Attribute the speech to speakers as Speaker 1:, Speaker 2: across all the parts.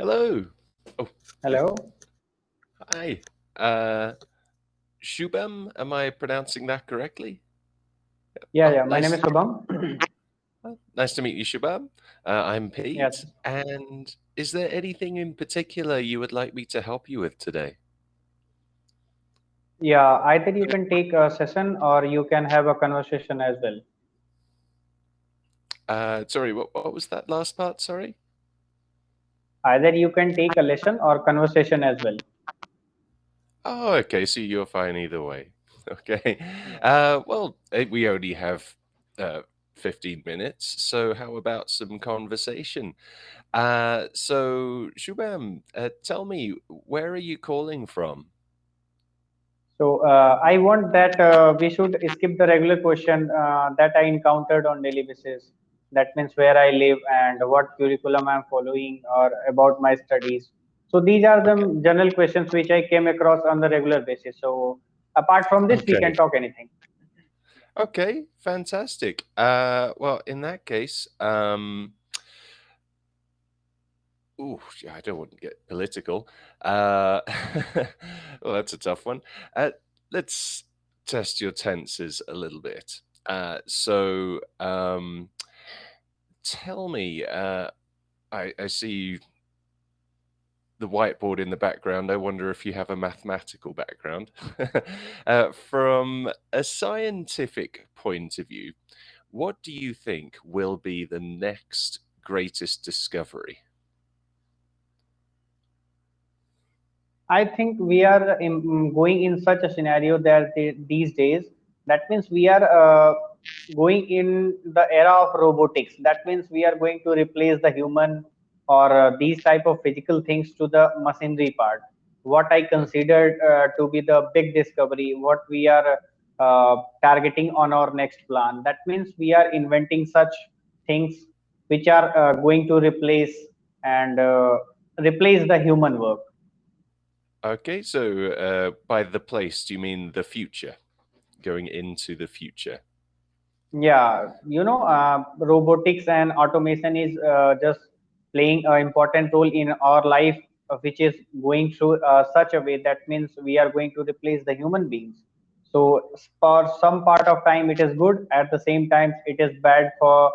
Speaker 1: Hello. Oh,
Speaker 2: Hello.
Speaker 1: hi. Shubham, am I pronouncing that correctly?
Speaker 2: Yeah,
Speaker 1: Oh,
Speaker 2: yeah. My name
Speaker 1: nice.
Speaker 2: is Shubham.
Speaker 1: Nice to meet you, Shubham. I'm Pete.
Speaker 2: Yes.
Speaker 1: And is there anything in particular you would like me to help you with today?
Speaker 2: Yeah. Either you can take a session or you can have a conversation as well.
Speaker 1: Sorry, what was that last part? Sorry.
Speaker 2: Either you can take a lesson or conversation as well.
Speaker 1: Oh, okay. So you're fine either way. Okay.
Speaker 2: Yeah.
Speaker 1: Well, we only have 15 minutes, so how about some conversation? So Shubham, tell me, where are you calling from?
Speaker 2: So I want that we should skip the regular question that I encountered on daily basis. That means where I live and what curriculum I'm following or about my studies. So these are
Speaker 1: Okay.
Speaker 2: the general questions which I came across on the regular basis. So apart from this, we
Speaker 1: Okay.
Speaker 2: can talk anything.
Speaker 1: Okay. Fantastic. Well, in that case, ooh, yeah, I don't want to get political. Uh, well, that's a tough one. Let's test your tenses a little bit. Tell me, I see the whiteboard in the background. I wonder if you have a mathematical background. From a scientific point of view, what do you think will be the next greatest discovery?
Speaker 2: I think we are going in such a scenario that these days, that means we are going in the era of robotics. That means we are going to replace the human or these type of physical things to the machinery part. What I considered to be the big discovery, what we are targeting on our next plan. That means we are inventing such things which are going to and replace the human work.
Speaker 1: Okay, so by the place, do you mean the future? Going into the future?
Speaker 2: Yeah, robotics and automation is just playing an important role in our life, which is going through such a way that means we are going to replace the human beings. So for some part of time it is good. At the same time, it is bad for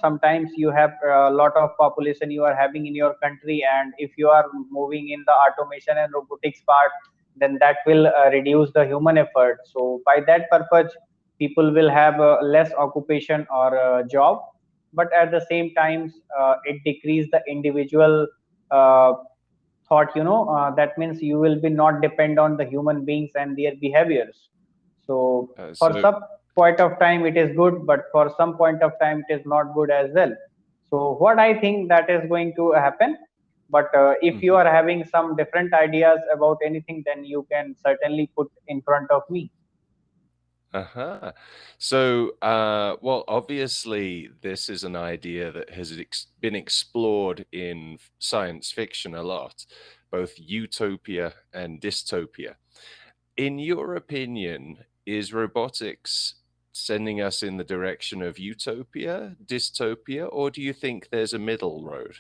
Speaker 2: sometimes you have a lot of population you are having in your country, and if you are moving in the automation and robotics part, then that will reduce the human effort. So by that purpose people will have less occupation or job, but at the same time it decrease the individual uh, thought. That means you will be not depend on the human beings and their behaviors. So for
Speaker 1: So,
Speaker 2: some point of time it is good, but for some point of time it is not good as well. So what I think that is going to happen, but if you
Speaker 1: mhm.
Speaker 2: are having some different ideas about anything, then you can certainly put in front of me.
Speaker 1: Uh-huh. So, well, obviously, this is an idea that has been explored in science fiction a lot, both utopia and dystopia. In your opinion, is robotics sending us in the direction of utopia, dystopia, or do you think there's a middle road?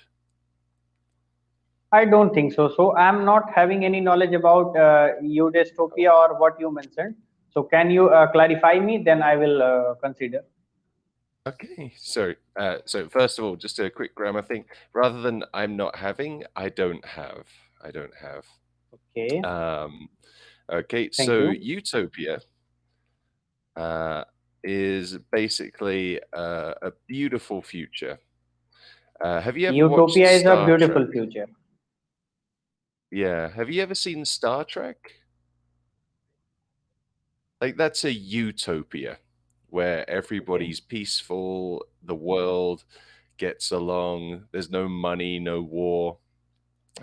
Speaker 2: I don't think so. So I'm not having any knowledge about you dystopia or what you mentioned. So can you clarify me? Then I will consider.
Speaker 1: Okay, so first of all, just a quick grammar thing. Rather than I'm not having, I don't have. I don't have.
Speaker 2: Okay.
Speaker 1: Um, okay,
Speaker 2: Thank
Speaker 1: so
Speaker 2: you.
Speaker 1: utopia uh, is basically a beautiful future. Have you ever watched
Speaker 2: Utopia is a
Speaker 1: Star
Speaker 2: beautiful
Speaker 1: Trek?
Speaker 2: future.
Speaker 1: Yeah. Have you ever seen Star Trek? Like that's a utopia where
Speaker 2: Okay.
Speaker 1: everybody's peaceful, the world gets along, there's no money, no war.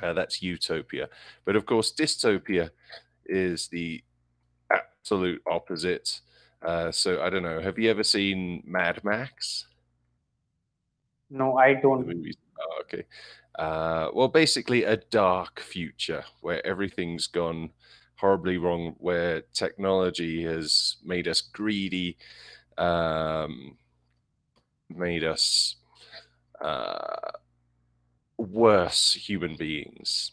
Speaker 1: That's utopia. But of course, dystopia is the absolute opposite. So I don't know. Have you ever seen Mad Max?
Speaker 2: No, I
Speaker 1: The
Speaker 2: don't.
Speaker 1: movies? Oh, okay. Well, basically, a dark future where everything's gone horribly wrong, where technology has made us greedy, made us uh, worse human beings.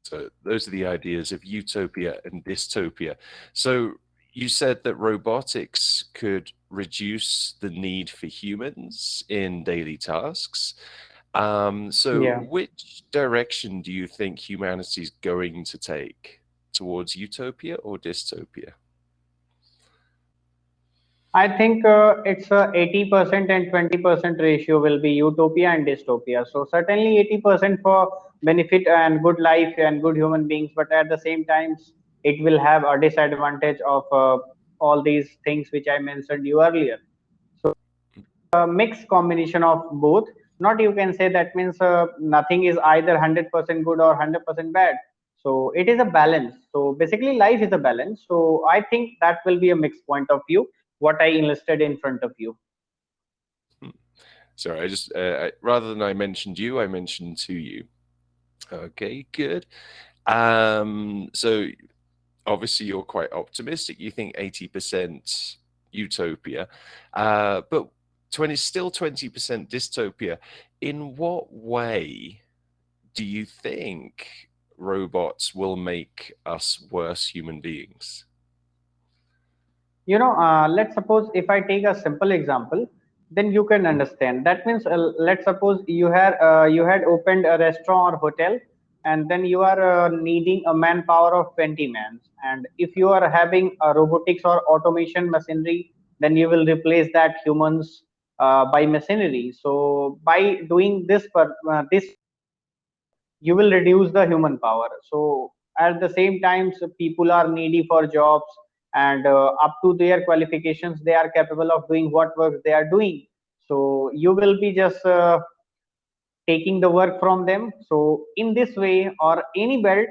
Speaker 1: So those are the ideas of utopia and dystopia. So you said that robotics could reduce the need for humans in daily tasks. So
Speaker 2: Yeah.
Speaker 1: which direction do you think humanity is going to take? Towards utopia or dystopia?
Speaker 2: I think it's a 80% and 20% ratio will be utopia and dystopia. So certainly 80% for benefit and good life and good human beings, but at the same times it will have a disadvantage of all these things which I mentioned you earlier. So a mixed combination of both. Not you can say that means nothing is either 100% good or 100% bad. So it is a balance. So basically life is a balance. So I think that will be a mixed point of view what I enlisted in front of you.
Speaker 1: Hmm. Sorry, I just rather than I mentioned you, I mentioned to you. Okay, good. So obviously you're quite optimistic. You think 80% utopia, but 20% dystopia. In what way do you think robots will make us worse human beings?
Speaker 2: Let's suppose if I take a simple example, then you can
Speaker 1: Mhm,
Speaker 2: understand. That means let's suppose you had opened a restaurant or hotel, and then you are needing a manpower of 20 men. And if you are having a robotics or automation machinery, then you will replace that humans by machinery. So by doing this you will reduce the human power. So at the same time, so people are needy for jobs, and up to their qualifications they are capable of doing what work they are doing. So you will be just taking the work from them. So in this way, or any belt,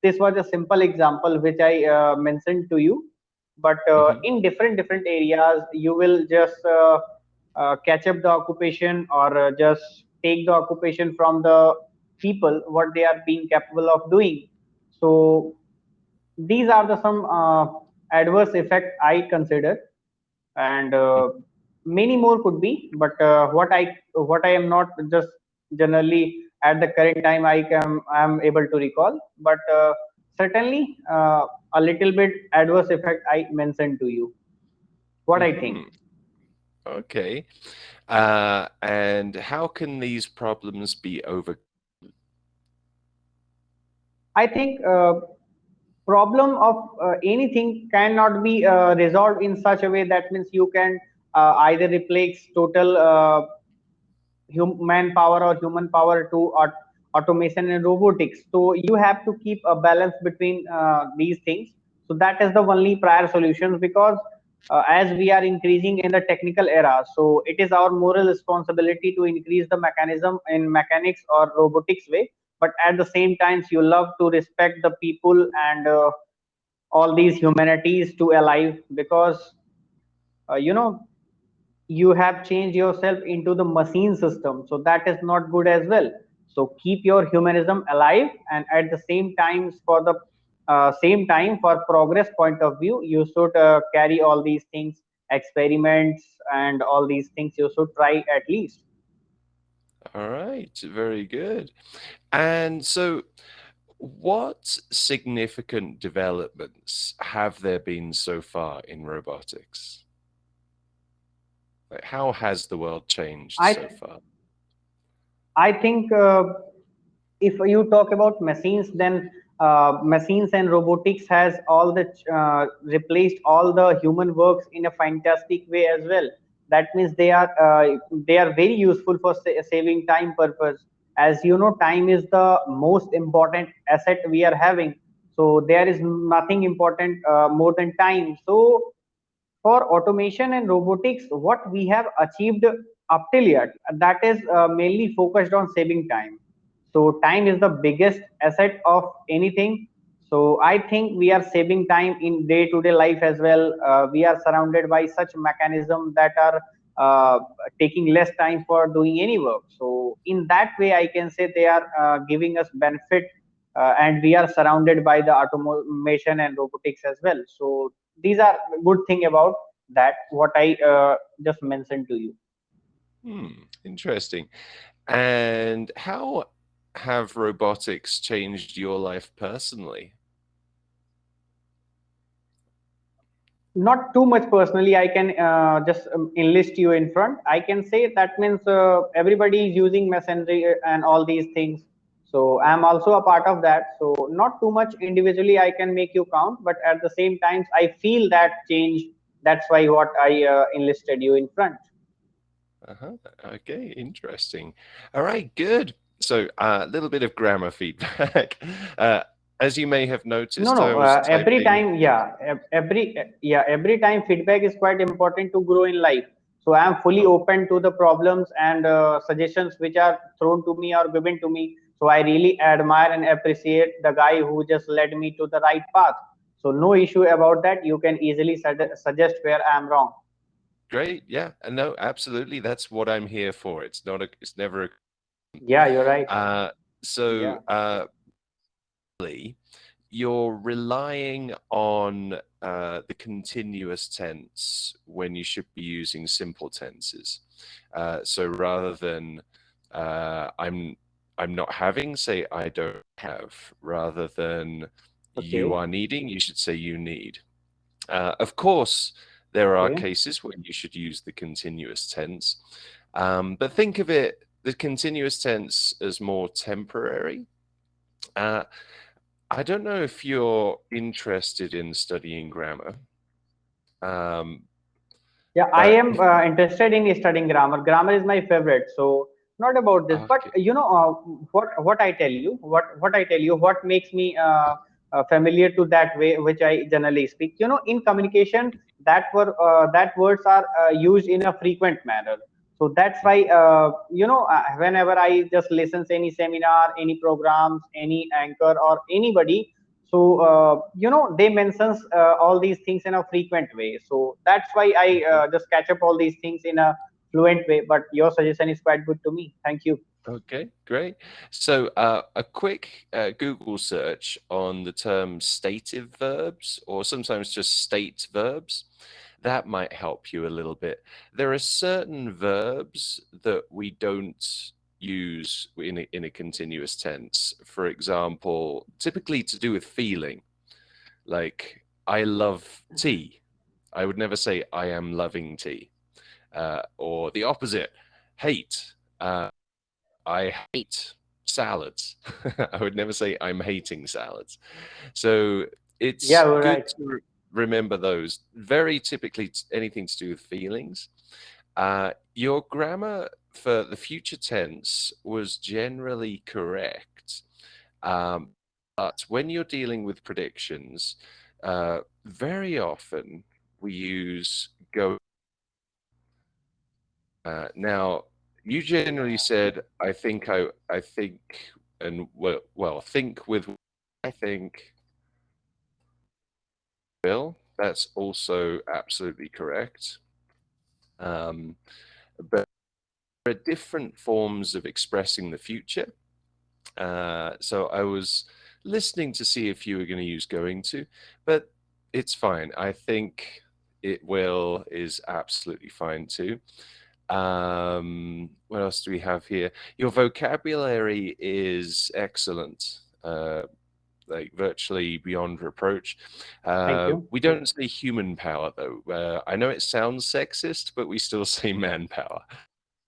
Speaker 2: this was a simple example which I mentioned to you. But
Speaker 1: mhm,
Speaker 2: in different areas you will just catch up the occupation, or just take the occupation from the people what they are being capable of doing. So these are the some adverse effect I consider, and many more could be, but what I am not just generally at the current time I am able to recall, but certainly a little bit adverse effect I mentioned to you, what I think.
Speaker 1: mhm. Okay. And how can these problems be over?
Speaker 2: I think problem of anything cannot be resolved in such a way that means you can either replace total manpower or human power to automation and robotics. So you have to keep a balance between these things. So that is the only prior solutions, because as we are increasing in the technical era, so it is our moral responsibility to increase the mechanism in mechanics or robotics way. But at the same times, you love to respect the people and all these humanities to alive, because you know you have changed yourself into the machine system, so that is not good as well. So keep your humanism alive, and at the same times, for the same time, for progress point of view, you should carry all these things, experiments and all these things you should try at least.
Speaker 1: All right, very good. And so, what significant developments have there been so far in robotics? Like, how has the world changed
Speaker 2: i
Speaker 1: so far?
Speaker 2: I think if you talk about machines, then machines and robotics has all the replaced all the human works in a fantastic way as well. That means they are very useful for saving time purpose. As you know, time is the most important asset we are having. So there is nothing important more than time. So for automation and robotics, what we have achieved up till yet, that is mainly focused on saving time. So time is the biggest asset of anything. So I think we are saving time in day-to-day life as well. We are surrounded by such mechanisms that are uh, taking less time for doing any work. So in that way, I can say they are giving us benefit, and we are surrounded by the automation and robotics as well. So these are good thing about that what I just mentioned to you.
Speaker 1: Interesting. And how have robotics changed your life personally?
Speaker 2: Not too much personally. I can just enlist you in front. I can say that means everybody is using machinery and all these things, so I'm also a part of that. So not too much individually I can make you count, but at the same times I feel that change. That's why what I enlisted you in front.
Speaker 1: Uh-huh. Okay, interesting. All right, good. So a little bit of grammar feedback. Uh, as you may have
Speaker 2: No,
Speaker 1: noticed, I
Speaker 2: no.
Speaker 1: was
Speaker 2: Every
Speaker 1: typing.
Speaker 2: time, yeah, every time feedback is quite important to grow in life. So I am fully
Speaker 1: Oh,
Speaker 2: open to the problems and suggestions which are thrown to me or given to me. So I really admire and appreciate the guy who just led me to the right path. So no issue about that. You can easily suggest where I am wrong.
Speaker 1: great. Yeah, no, absolutely. That's what I'm here for. It's not a. It's never a.
Speaker 2: Yeah, you're right.
Speaker 1: Uh, so
Speaker 2: Yeah.
Speaker 1: you're relying on the continuous tense when you should be using simple tenses. So rather than I'm not having, say I don't have. Rather than you
Speaker 2: Okay.
Speaker 1: are needing, you should say you need. Of course, there are
Speaker 2: Okay.
Speaker 1: cases when you should use the continuous tense, but think of it the continuous tense as more temporary. Uh, I don't know if you're interested in studying grammar, um,
Speaker 2: Yeah, I
Speaker 1: but
Speaker 2: am
Speaker 1: if
Speaker 2: interested in studying grammar. Grammar is my favorite. So not about this, but
Speaker 1: okay,
Speaker 2: what I tell you, what I tell you, what makes me familiar to that way which I generally speak. In communication, that words are used in a frequent manner. So that's why whenever I just listen to any seminar, any programs, any anchor or anybody, so they mentions all these things in a frequent way. So that's why I
Speaker 1: mhm.
Speaker 2: just catch up all these things in a fluent way. But your suggestion is quite good to me. Thank you.
Speaker 1: Okay, great. So a quick Google search on the term stative verbs, or sometimes just state verbs, that might help you a little bit. There are certain verbs that we don't use in a continuous tense. For example, typically to do with feeling, like I love tea. I would never say I am loving tea. Or the opposite, hate. I hate salads. I would never say I'm hating salads. So
Speaker 2: Yeah,
Speaker 1: it's
Speaker 2: you're
Speaker 1: good
Speaker 2: right.
Speaker 1: to remember those. Very typically, anything to do with feelings. Your grammar for the future tense was generally correct. Um, but when you're dealing with predictions, very often we use go. Now, you generally said, I think, and think with, I think, Bill. That's also absolutely correct. But there are different forms of expressing the future. So I was listening to see if you were going to use going to, but it's fine. I think it will is absolutely fine too. What else do we have here? Your vocabulary is excellent, like virtually beyond reproach.
Speaker 2: Thank you.
Speaker 1: We don't say human power though. I know it sounds sexist, but we still say manpower.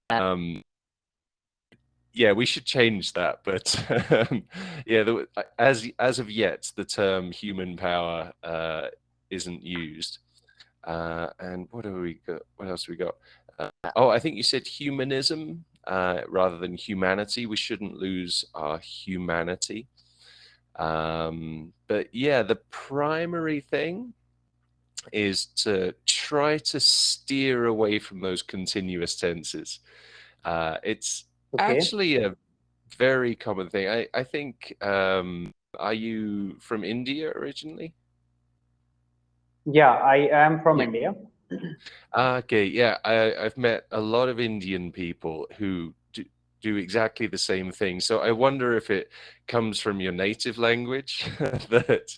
Speaker 1: Um, yeah, we should change that. But yeah, as of yet, the term human power isn't used. And what have we got? What else have we got? Oh, I think you said humanism rather than humanity. We shouldn't lose our humanity. But yeah, the primary thing is to try to steer away from those continuous tenses. It's
Speaker 2: Okay.
Speaker 1: actually a very common thing. I think, are you from India originally?
Speaker 2: Yeah, I am from
Speaker 1: Yeah.
Speaker 2: India.
Speaker 1: Okay, yeah, I've met a lot of Indian people who do. do exactly the same thing. So I wonder if it comes from your native language that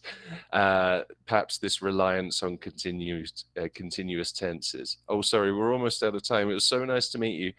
Speaker 1: perhaps this reliance on continuous tenses. Oh, sorry, we're almost out of time. It was so nice to meet you.